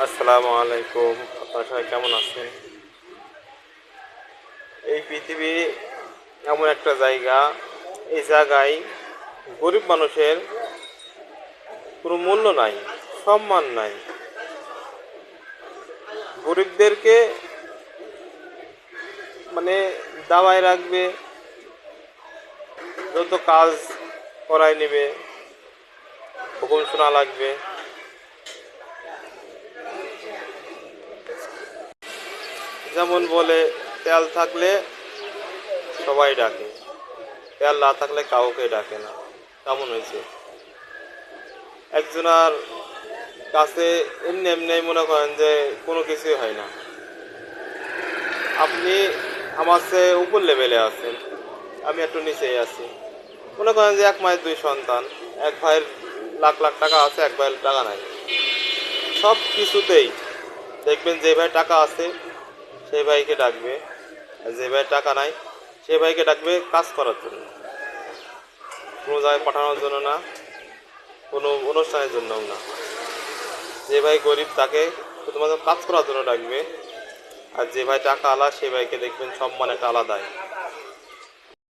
আসসালামু আলাইকুম। আপনারা সবাই কেমন আছেন? এই পৃথিবী এমন একটা জায়গা, এই জায়গায় গরিব মানুষের কোনো মূল্য নাই, সম্মান নাই। গরিবদেরকে মানে দাবায় রাখবে, যত কাজ করাই নেবে, হুকুম শোনা লাগবে। যেমন বলে, তেল থাকলে সবাই ডাকে, তেল না থাকলে কাউকে ডাকে না। কেমন হয়েছে? একজনের কাছে এমনি এমনি মনে করেন যে কোনো কিছুই হয় না। আপনি আমার চেয়ে উপর লেভেলে আছেন, আমি একটু নিচেই আছি। মনে করেন যে এক মায়ের দুই সন্তান, এক ভাইয়ের লাখ লাখ টাকা আছে, এক ভাইয়ের টাকা নাই। সব কিছুতেই দেখবেন যে ভাই টাকা আছে সেই ভাইকে ডাকবে, আর যে ভাই টাকা নাই সেই ভাইকে ডাকবে কাজ করার জন্য, কোনো জায়গায় পাঠানোর জন্য না, কোনো অনুষ্ঠানের জন্যও না। যে ভাই গরিব তাকে শুধুমাত্র কাজ করার জন্য ডাকবে, আর যে ভাই টাকা আলা সেই ভাইকে দেখবেন সম্মান একটা আলাদাই।